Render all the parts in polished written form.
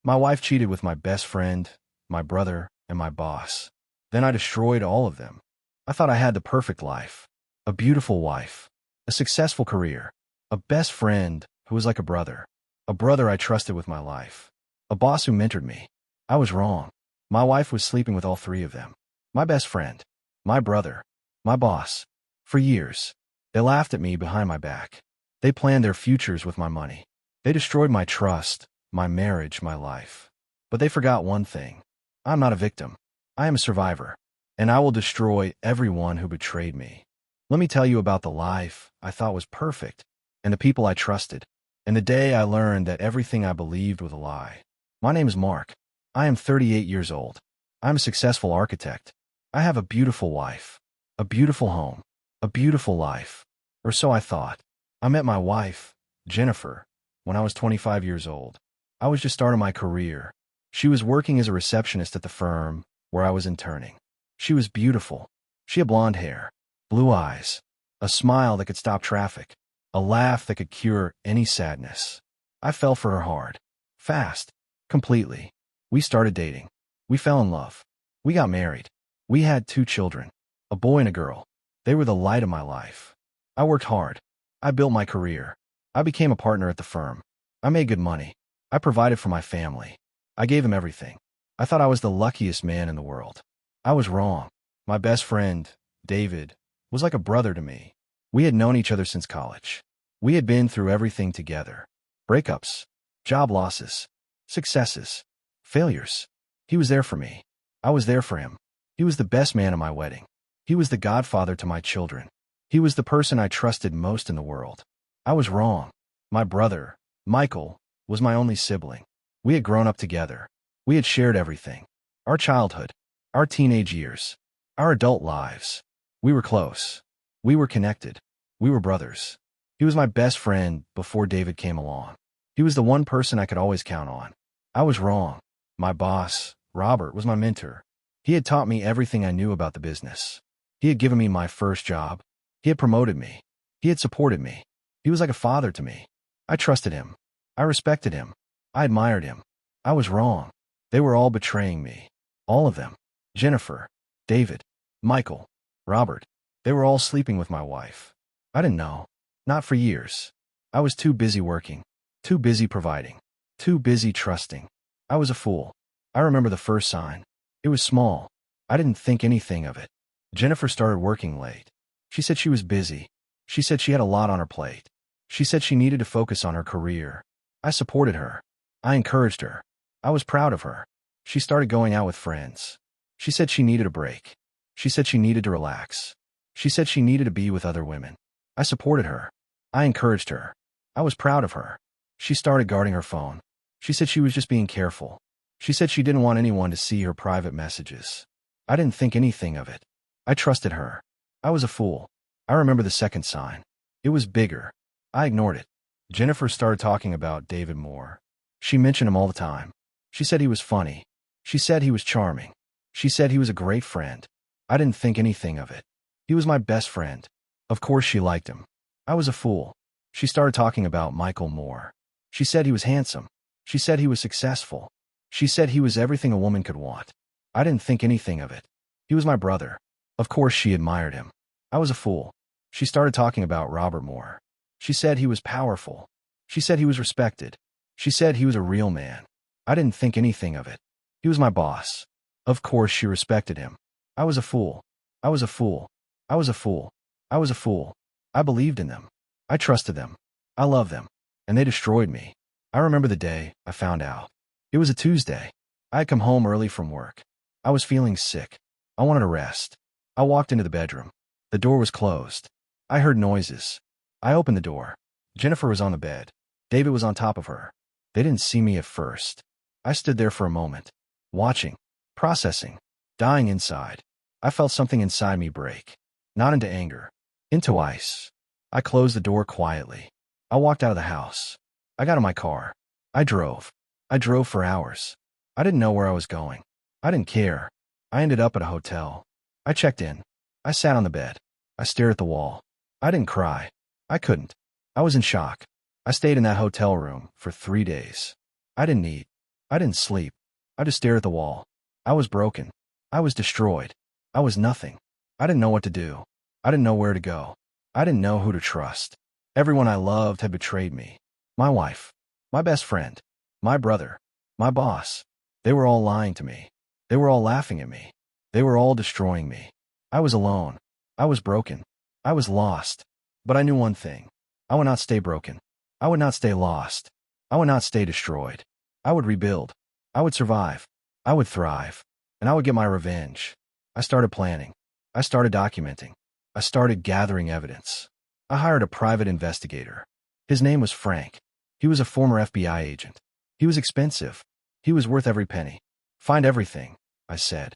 My wife cheated with my best friend, my brother, and my boss. Then I destroyed all of them. I thought I had the perfect life. A beautiful wife. A successful career. A best friend who was like a brother. A brother I trusted with my life. A boss who mentored me. I was wrong. My wife was sleeping with all three of them. My best friend. My brother. My boss. For years. They laughed at me behind my back. They planned their futures with my money. They destroyed my trust, my marriage, my life. But they forgot one thing. I'm not a victim. I am a survivor. And I will destroy everyone who betrayed me. Let me tell you about the life I thought was perfect, and the people I trusted, and the day I learned that everything I believed was a lie. My name is Mark. I am 38 years old. I'm a successful architect. I have a beautiful wife, a beautiful home, a beautiful life. Or so I thought. I met my wife, Jennifer, when I was 25 years old. I was just starting my career. She was working as a receptionist at the firm where I was interning. She was beautiful. She had blonde hair, blue eyes, a smile that could stop traffic, a laugh that could cure any sadness. I fell for her hard, fast, completely. We started dating. We fell in love. We got married. We had 2 children, a boy and a girl. They were the light of my life. I worked hard. I built my career. I became a partner at the firm. I made good money. I provided for my family. I gave him everything. I thought I was the luckiest man in the world. I was wrong. My best friend, David, was like a brother to me. We had known each other since college. We had been through everything together. Breakups, job losses, successes, failures. He was there for me. I was there for him. He was the best man at my wedding. He was the godfather to my children. He was the person I trusted most in the world. I was wrong. My brother, Michael, was my only sibling. We had grown up together. We had shared everything. Our childhood, our teenage years, our adult lives. We were close. We were connected. We were brothers. He was my best friend before David came along. He was the one person I could always count on. I was wrong. My boss, Robert, was my mentor. He had taught me everything I knew about the business. He had given me my first job. He had promoted me. He had supported me. He was like a father to me. I trusted him. I respected him. I admired him. I was wrong. They were all betraying me. All of them. Jennifer, David, Michael, Robert. They were all sleeping with my wife. I didn't know. Not for years. I was too busy working. Too busy providing. Too busy trusting. I was a fool. I remember the first sign. It was small. I didn't think anything of it. Jennifer started working late. She said she was busy. She said she had a lot on her plate. She said she needed to focus on her career. I supported her. I encouraged her. I was proud of her. She started going out with friends. She said she needed a break. She said she needed to relax. She said she needed to be with other women. I supported her. I encouraged her. I was proud of her. She started guarding her phone. She said she was just being careful. She said she didn't want anyone to see her private messages. I didn't think anything of it. I trusted her. I was a fool. I remember the second sign. It was bigger. I ignored it. Jennifer started talking about David more. She mentioned him all the time. She said he was funny. She said he was charming. She said he was a great friend. I didn't think anything of it. He was my best friend. Of course she liked him. I was a fool. She started talking about Michael more. She said he was handsome. She said he was successful. She said he was everything a woman could want. I didn't think anything of it. He was my brother. Of course she admired him. I was a fool. She started talking about Robert more. She said he was powerful. She said he was respected. She said he was a real man. I didn't think anything of it. He was my boss. Of course she respected him. I was a fool. I was a fool. I was a fool. I was a fool. I believed in them. I trusted them. I loved them. And they destroyed me. I remember the day I found out. It was a Tuesday. I had come home early from work. I was feeling sick. I wanted to rest. I walked into the bedroom. The door was closed. I heard noises. I opened the door. Jennifer was on the bed. David was on top of her. They didn't see me at first. I stood there for a moment, watching, processing, dying inside. I felt something inside me break. Not into anger, into ice. I closed the door quietly. I walked out of the house. I got in my car. I drove. I drove for hours. I didn't know where I was going. I didn't care. I ended up at a hotel. I checked in. I sat on the bed. I stared at the wall. I didn't cry. I couldn't. I was in shock. I stayed in that hotel room for 3 days. I didn't eat. I didn't sleep. I just stared at the wall. I was broken. I was destroyed. I was nothing. I didn't know what to do. I didn't know where to go. I didn't know who to trust. Everyone I loved had betrayed me. My wife, my best friend, my brother, my boss. They were all lying to me. They were all laughing at me. They were all destroying me. I was alone. I was broken. I was lost. But I knew one thing. I would not stay broken. I would not stay lost. I would not stay destroyed. I would rebuild. I would survive. I would thrive. And I would get my revenge. I started planning. I started documenting. I started gathering evidence. I hired a private investigator. His name was Frank. He was a former FBI agent. He was expensive. He was worth every penny. Find everything, I said.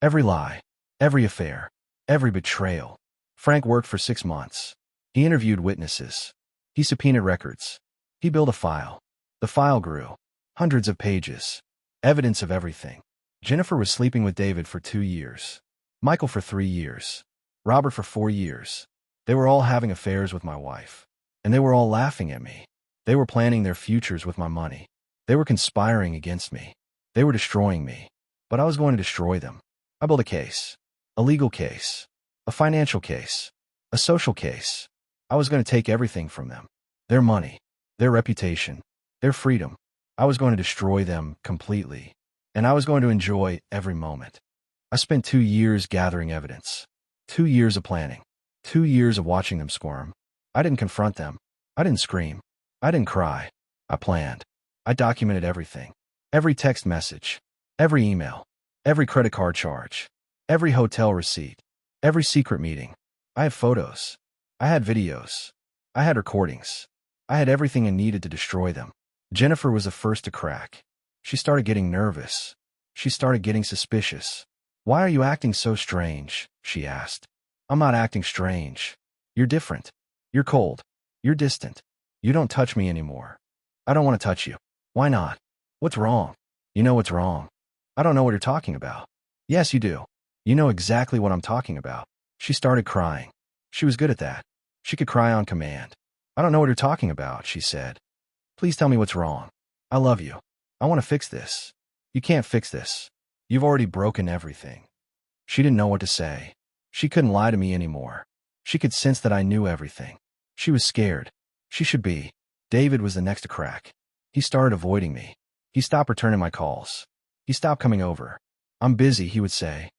Every lie. Every affair. Every betrayal. Frank worked for 6 months. He interviewed witnesses. He subpoenaed records. He built a file. The file grew. Hundreds of pages. Evidence of everything. Jennifer was sleeping with David for 2 years. Michael for 3 years. Robert for 4 years. They were all having affairs with my wife. And they were all laughing at me. They were planning their futures with my money. They were conspiring against me. They were destroying me. But I was going to destroy them. I built a case. A legal case. A financial case. A social case. I was going to take everything from them. Their money. Their reputation. Their freedom. I was going to destroy them completely. And I was going to enjoy every moment. I spent 2 years gathering evidence. 2 years of planning. 2 years of watching them squirm. I didn't confront them. I didn't scream. I didn't cry. I planned. I documented everything. Every text message. Every email. Every credit card charge. Every hotel receipt. Every secret meeting. I had photos. I had videos. I had recordings. I had everything I needed to destroy them. Jennifer was the first to crack. She started getting nervous. She started getting suspicious. "Why are you acting so strange?" she asked. "I'm not acting strange. You're different. You're cold. You're distant. You don't touch me anymore." "I don't want to touch you." "Why not?" "What's wrong?" "You know what's wrong." "I don't know what you're talking about." "Yes, you do. You know exactly what I'm talking about." She started crying. She was good at that. She could cry on command. "I don't know what you're talking about," she said. "Please tell me what's wrong. I love you. I want to fix this." "You can't fix this. You've already broken everything." She didn't know what to say. She couldn't lie to me anymore. She could sense that I knew everything. She was scared. She should be. David was the next to crack. He started avoiding me. He stopped returning my calls. He stopped coming over. "I'm busy," he would say.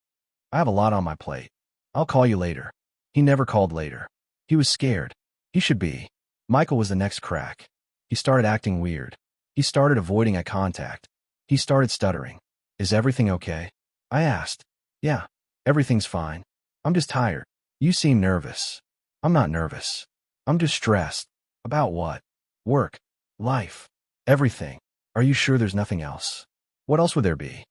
"I have a lot on my plate. I'll call you later." He never called later. He was scared. He should be. Michael was the next crack. He started acting weird. He started avoiding eye contact. He started stuttering. "Is everything okay?" I asked. "Yeah, everything's fine. I'm just tired." "You seem nervous." "I'm not nervous. I'm just stressed." "About what?" "Work. Life. Everything." "Are you sure there's nothing else?" "What else would there be?"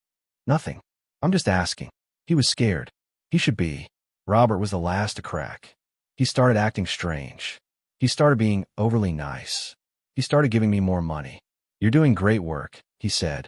"Nothing. I'm just asking." He was scared. He should be. Robert was the last to crack. He started acting strange. He started being overly nice. He started giving me more money. "You're doing great work," he said.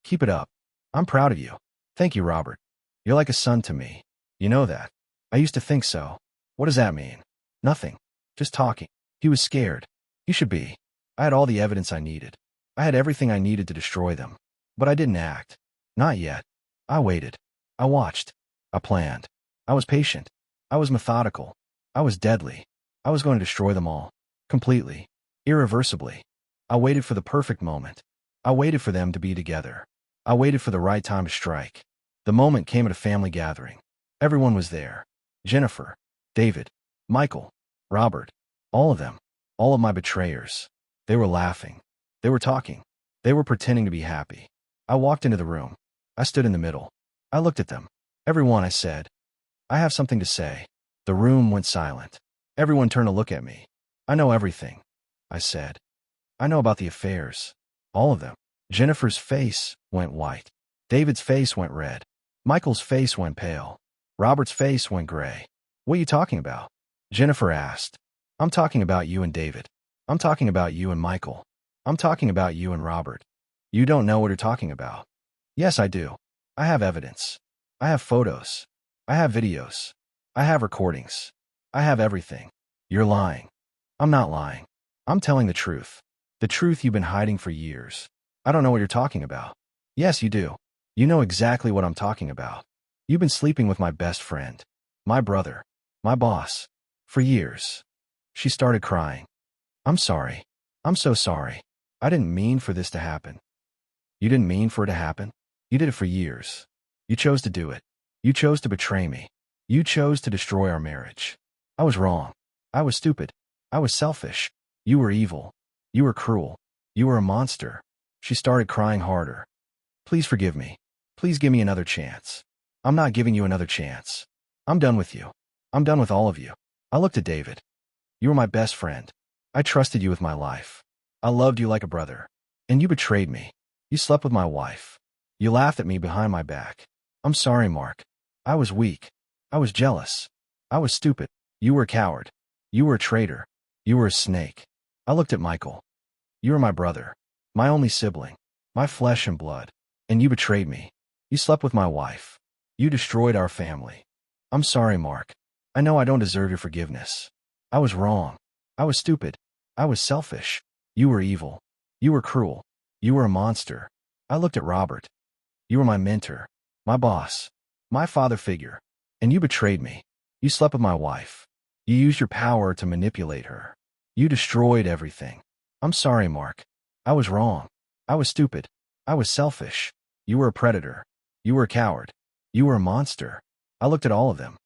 "Keep it up. I'm proud of you." "Thank you, Robert. You're like a son to me. You know that." "I used to think so." "What does that mean?" "Nothing. Just talking." He was scared. He should be. I had all the evidence I needed. I had everything I needed to destroy them. But I didn't act. Not yet. I waited. I watched. I planned. I was patient. I was methodical. I was deadly. I was going to destroy them all. Completely. Irreversibly. I waited for the perfect moment. I waited for them to be together. I waited for the right time to strike. The moment came at a family gathering. Everyone was there. Jennifer, David, Michael, Robert, all of them, all of my betrayers. They were laughing. They were talking. They were pretending to be happy. I walked into the room. I stood in the middle. I looked at them. "Everyone," I said, "I have something to say." The room went silent. Everyone turned to look at me. "I know everything," I said. "I know about the affairs. All of them." Jennifer's face went white. David's face went red. Michael's face went pale. Robert's face went gray. "What are you talking about?" Jennifer asked. "I'm talking about you and David. I'm talking about you and Michael. I'm talking about you and Robert." "You don't know what you're talking about." "Yes, I do. I have evidence. I have photos. I have videos. I have recordings. I have everything." "You're lying." "I'm not lying. I'm telling the truth. The truth you've been hiding for years." "I don't know what you're talking about." Yes, you do. You know exactly what I'm talking about. You've been sleeping with my best friend, my brother, my boss, for years. She started crying. I'm sorry. I'm so sorry. I didn't mean for this to happen. You didn't mean for it to happen? You did it for years. You chose to do it. You chose to betray me. You chose to destroy our marriage. I was wrong. I was stupid. I was selfish. You were evil. You were cruel. You were a monster. She started crying harder. Please forgive me. Please give me another chance. I'm not giving you another chance. I'm done with you. I'm done with all of you. I looked at David. You were my best friend. I trusted you with my life. I loved you like a brother. And you betrayed me. You slept with my wife. You laughed at me behind my back. I'm sorry, Mark. I was weak. I was jealous. I was stupid. You were a coward. You were a traitor. You were a snake. I looked at Michael. You were my brother. My only sibling. My flesh and blood. And you betrayed me. You slept with my wife. You destroyed our family. I'm sorry, Mark. I know I don't deserve your forgiveness. I was wrong. I was stupid. I was selfish. You were evil. You were cruel. You were a monster. I looked at Robert. You were my mentor, my boss, my father figure. And you betrayed me. You slept with my wife. You used your power to manipulate her. You destroyed everything. I'm sorry, Mark. I was wrong. I was stupid. I was selfish. You were a predator. You were a coward. You were a monster. I looked at all of them.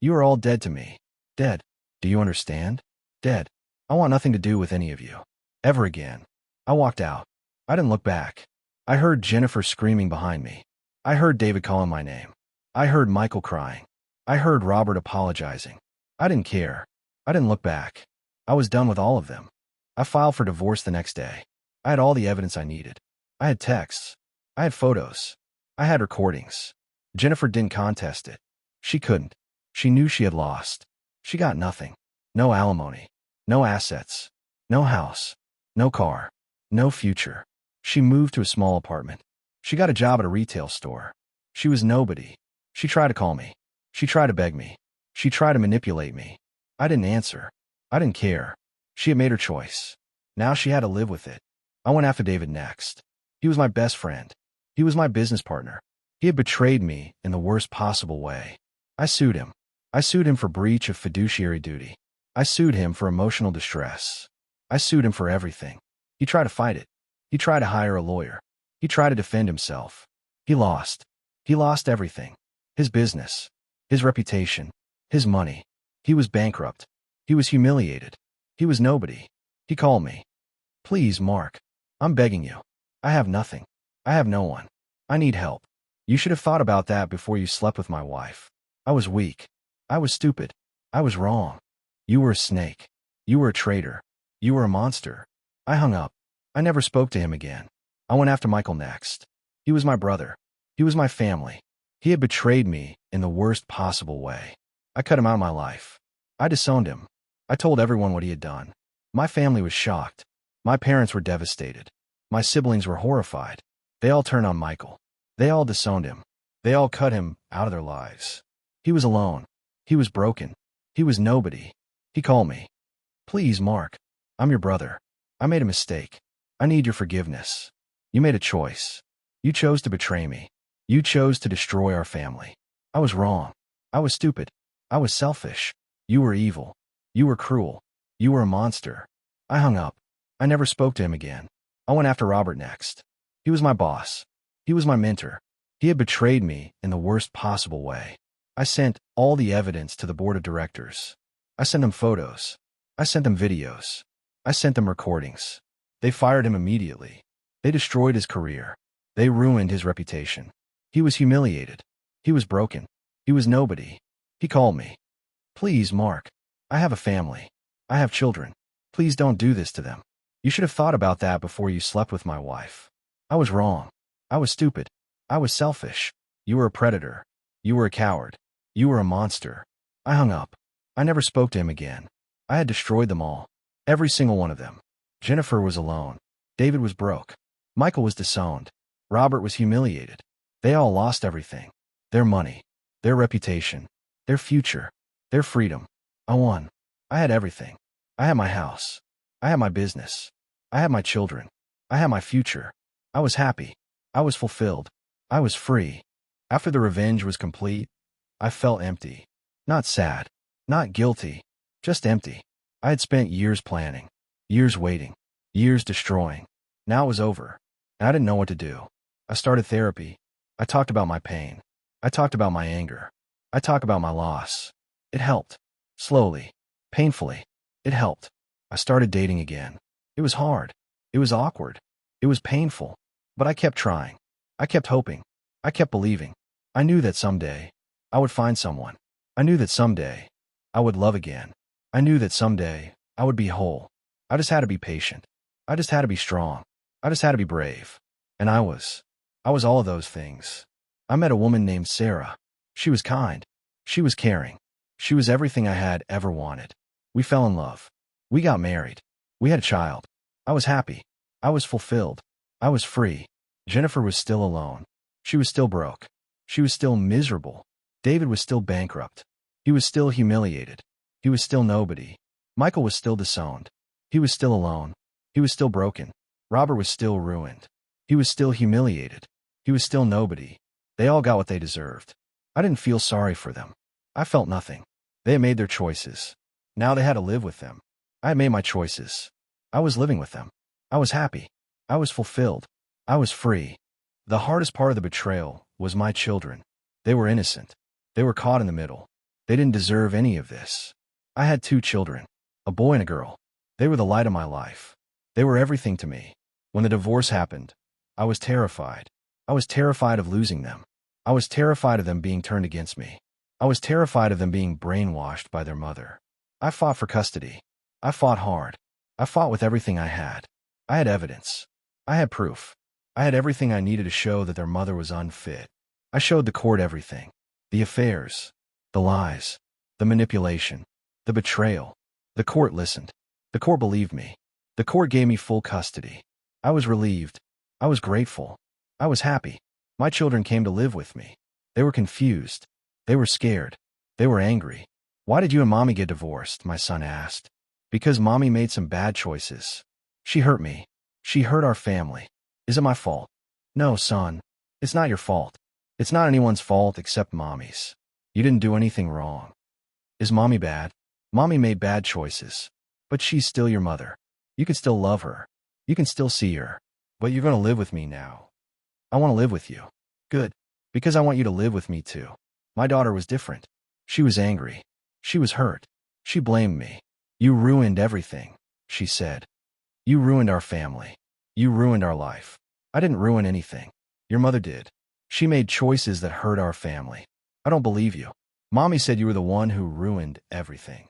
You are all dead to me. Dead. Do you understand? Dead. I want nothing to do with any of you. Ever again. I walked out. I didn't look back. I heard Jennifer screaming behind me. I heard David calling my name. I heard Michael crying. I heard Robert apologizing. I didn't care. I didn't look back. I was done with all of them. I filed for divorce the next day. I had all the evidence I needed. I had texts. I had photos. I had recordings. Jennifer didn't contest it. She couldn't. She knew she had lost. She got nothing. No alimony. No assets. No house. No car. No future. She moved to a small apartment. She got a job at a retail store. She was nobody. She tried to call me. She tried to beg me. She tried to manipulate me. I didn't answer. I didn't care. She had made her choice. Now she had to live with it. I went after David next. He was my best friend. He was my business partner. He had betrayed me in the worst possible way. I sued him. I sued him for breach of fiduciary duty. I sued him for emotional distress. I sued him for everything. He tried to fight it. He tried to hire a lawyer. He tried to defend himself. He lost. He lost everything. His business. His reputation. His money. He was bankrupt. He was humiliated. He was nobody. He called me. Please, Mark. I'm begging you. I have nothing. I have no one. I need help. You should have thought about that before you slept with my wife. I was weak. I was stupid. I was wrong. You were a snake. You were a traitor. You were a monster. I hung up. I never spoke to him again. I went after Michael next. He was my brother. He was my family. He had betrayed me in the worst possible way. I cut him out of my life. I disowned him. I told everyone what he had done. My family was shocked. My parents were devastated. My siblings were horrified. They all turned on Michael. They all disowned him. They all cut him out of their lives. He was alone. He was broken. He was nobody. He called me. Please, Mark. I'm your brother. I made a mistake. I need your forgiveness. You made a choice. You chose to betray me. You chose to destroy our family. I was wrong. I was stupid. I was selfish. You were evil. You were cruel. You were a monster. I hung up. I never spoke to him again. I went after Robert next. He was my boss. He was my mentor. He had betrayed me in the worst possible way. I sent all the evidence to the board of directors. I sent them photos. I sent them videos. I sent them recordings. They fired him immediately. They destroyed his career. They ruined his reputation. He was humiliated. He was broken. He was nobody. He called me. Please, Mark. I have a family. I have children. Please don't do this to them. You should have thought about that before you slept with my wife. I was wrong. I was stupid. I was selfish. You were a predator. You were a coward. You were a monster. I hung up. I never spoke to him again. I had destroyed them all. Every single one of them. Jennifer was alone. David was broke. Michael was disowned. Robert was humiliated. They all lost everything. Their money. Their reputation. Their future. Their freedom. I won. I had everything. I had my house. I had my business. I had my children. I had my future. I was happy. I was fulfilled. I was free. After the revenge was complete, I felt empty. Not sad. Not guilty. Just empty. I had spent years planning. Years waiting. Years destroying. Now it was over. And I didn't know what to do. I started therapy. I talked about my pain. I talked about my anger. I talked about my loss. It helped. Slowly. Painfully. It helped. I started dating again. It was hard. It was awkward. It was painful. But I kept trying. I kept hoping. I kept believing. I knew that someday I would find someone. I knew that someday I would love again. I knew that someday I would be whole. I just had to be patient. I just had to be strong. I just had to be brave. And I was all of those things. I met a woman named Sarah. She was kind. She was caring. She was everything I had ever wanted. We fell in love. We got married. We had a child. I was happy. I was fulfilled. I was free. Jennifer was still alone. She was still broke. She was still miserable. David was still bankrupt. He was still humiliated. He was still nobody. Michael was still disowned. He was still alone. He was still broken. Robert was still ruined. He was still humiliated. He was still nobody. They all got what they deserved. I didn't feel sorry for them. I felt nothing. They had made their choices. Now they had to live with them. I had made my choices. I was living with them. I was happy. I was fulfilled. I was free. The hardest part of the betrayal was my children. They were innocent. They were caught in the middle. They didn't deserve any of this. I had 2 children, a boy and a girl. They were the light of my life. They were everything to me. When the divorce happened, I was terrified. I was terrified of losing them. I was terrified of them being turned against me. I was terrified of them being brainwashed by their mother. I fought for custody. I fought hard. I fought with everything I had. I had evidence. I had proof. I had everything I needed to show that their mother was unfit. I showed the court everything. The affairs. The lies. The manipulation. The betrayal. The court listened. The court believed me. The court gave me full custody. I was relieved. I was grateful. I was happy. My children came to live with me. They were confused. They were scared. They were angry. Why did you and Mommy get divorced? My son asked. Because Mommy made some bad choices. She hurt me. She hurt our family. Is it my fault? No, son. It's not your fault. It's not anyone's fault except Mommy's. You didn't do anything wrong. Is Mommy bad? Mommy made bad choices. But she's still your mother. You can still love her. You can still see her. But you're going to live with me now. I want to live with you. Good. Because I want you to live with me too. My daughter was different. She was angry. She was hurt. She blamed me. You ruined everything, she said. You ruined our family. You ruined our life. I didn't ruin anything. Your mother did. She made choices that hurt our family. I don't believe you. Mommy said you were the one who ruined everything.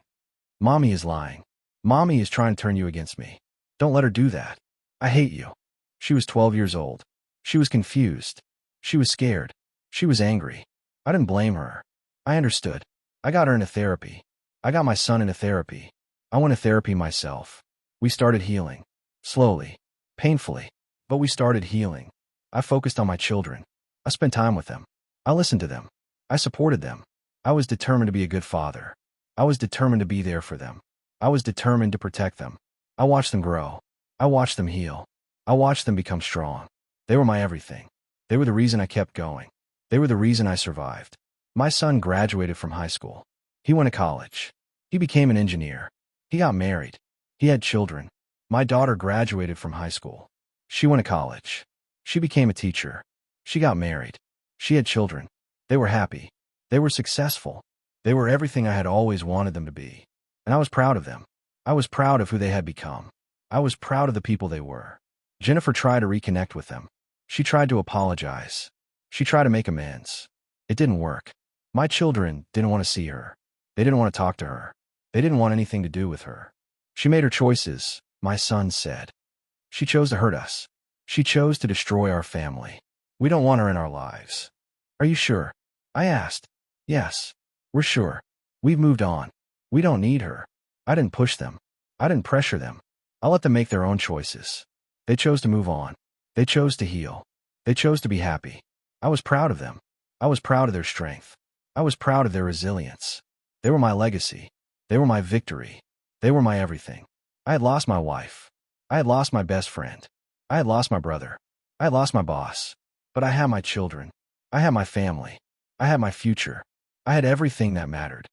Mommy is lying. Mommy is trying to turn you against me. Don't let her do that. I hate you. She was 12 years old. She was confused. She was scared. She was angry. I didn't blame her. I understood. I got her into therapy. I got my son into therapy. I went to therapy myself. We started healing. Slowly. Painfully. But we started healing. I focused on my children. I spent time with them. I listened to them. I supported them. I was determined to be a good father. I was determined to be there for them. I was determined to protect them. I watched them grow. I watched them heal. I watched them become strong. They were my everything. They were the reason I kept going. They were the reason I survived. My son graduated from high school. He went to college. He became an engineer. He got married. He had children. My daughter graduated from high school. She went to college. She became a teacher. She got married. She had children. They were happy. They were successful. They were everything I had always wanted them to be. And I was proud of them. I was proud of who they had become. I was proud of the people they were. Jennifer tried to reconnect with them. She tried to apologize. She tried to make amends. It didn't work. My children didn't want to see her. They didn't want to talk to her. They didn't want anything to do with her. She made her choices, my son said. She chose to hurt us. She chose to destroy our family. We don't want her in our lives. Are you sure? I asked. Yes, we're sure. We've moved on. We don't need her. I didn't push them. I didn't pressure them. I let them make their own choices. They chose to move on. They chose to heal. They chose to be happy. I was proud of them. I was proud of their strength. I was proud of their resilience. They were my legacy. They were my victory. They were my everything. I had lost my wife. I had lost my best friend. I had lost my brother. I had lost my boss. But I had my children. I had my family. I had my future. I had everything that mattered.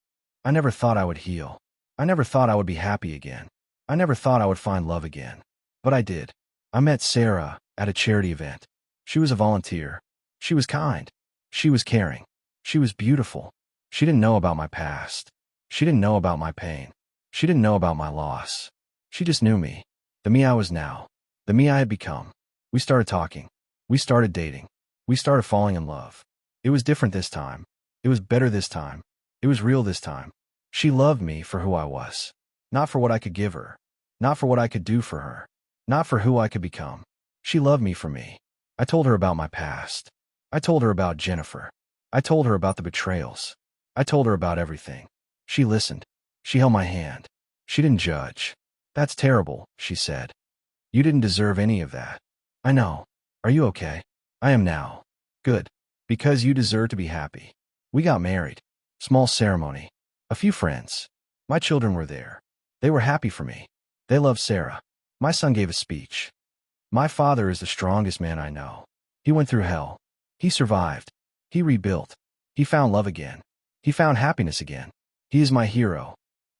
I never thought I would heal. I never thought I would be happy again. I never thought I would find love again. But I did. I met Sarah at a charity event. She was a volunteer. She was kind. She was caring. She was beautiful. She didn't know about my past. She didn't know about my pain. She didn't know about my loss. She just knew me. The me I was now. The me I had become. We started talking. We started dating. We started falling in love. It was different this time. It was better this time. It was real this time. She loved me for who I was. Not for what I could give her. Not for what I could do for her. Not for who I could become. She loved me for me. I told her about my past. I told her about Jennifer. I told her about the betrayals. I told her about everything. She listened. She held my hand. She didn't judge. That's terrible, she said. You didn't deserve any of that. I know. Are you okay? I am now. Good. Because you deserve to be happy. We got married. Small ceremony. A few friends. My children were there. They were happy for me. They loved Sarah. My son gave a speech. My father is the strongest man I know. He went through hell. He survived. He rebuilt. He found love again. He found happiness again. He is my hero.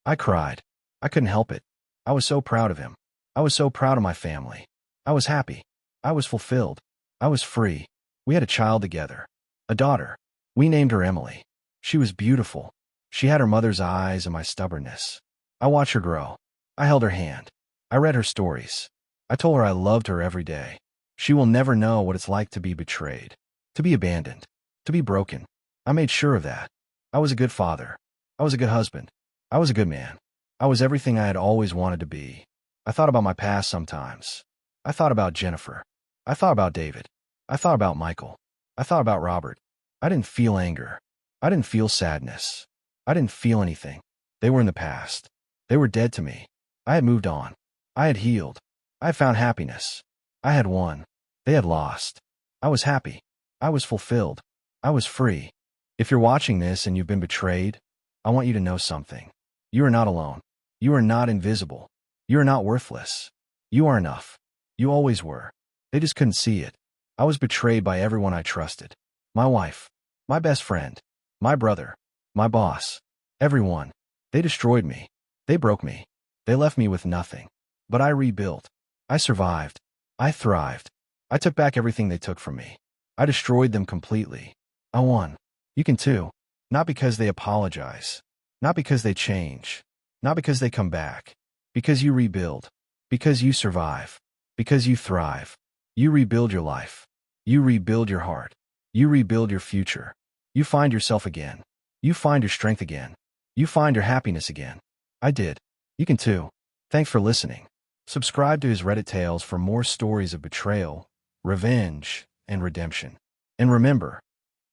I cried. I couldn't help it. I was so proud of him. I was so proud of my family. I was happy. I was fulfilled. I was free. We had a child together. A daughter. We named her Emily. She was beautiful. She had her mother's eyes and my stubbornness. I watched her grow. I held her hand. I read her stories. I told her I loved her every day. She will never know what it's like to be betrayed, to be abandoned, to be broken. I made sure of that. I was a good father. I was a good husband. I was a good man. I was everything I had always wanted to be. I thought about my past sometimes. I thought about Jennifer. I thought about David. I thought about Michael. I thought about Robert. I didn't feel anger. I didn't feel sadness. I didn't feel anything. They were in the past. They were dead to me. I had moved on. I had healed. I had found happiness. I had won. They had lost. I was happy. I was fulfilled. I was free. If you're watching this and you've been betrayed, I want you to know something. You are not alone. You are not invisible. You are not worthless. You are enough. You always were. They just couldn't see it. I was betrayed by everyone I trusted. My wife. My best friend. My brother. My boss. Everyone. They destroyed me. They broke me. They left me with nothing. But I rebuilt. I survived. I thrived. I took back everything they took from me. I destroyed them completely. I won. You can too. Not because they apologize. Not because they change. Not because they come back. Because you rebuild. Because you survive. Because you thrive. You rebuild your life. You rebuild your heart. You rebuild your future. You find yourself again. You find your strength again. You find your happiness again. I did. You can too. Thanks for listening. Subscribe to his Reddit Tales for more stories of betrayal, revenge, and redemption. And remember,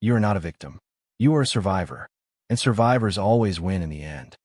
you are not a victim. You are a survivor. And survivors always win in the end.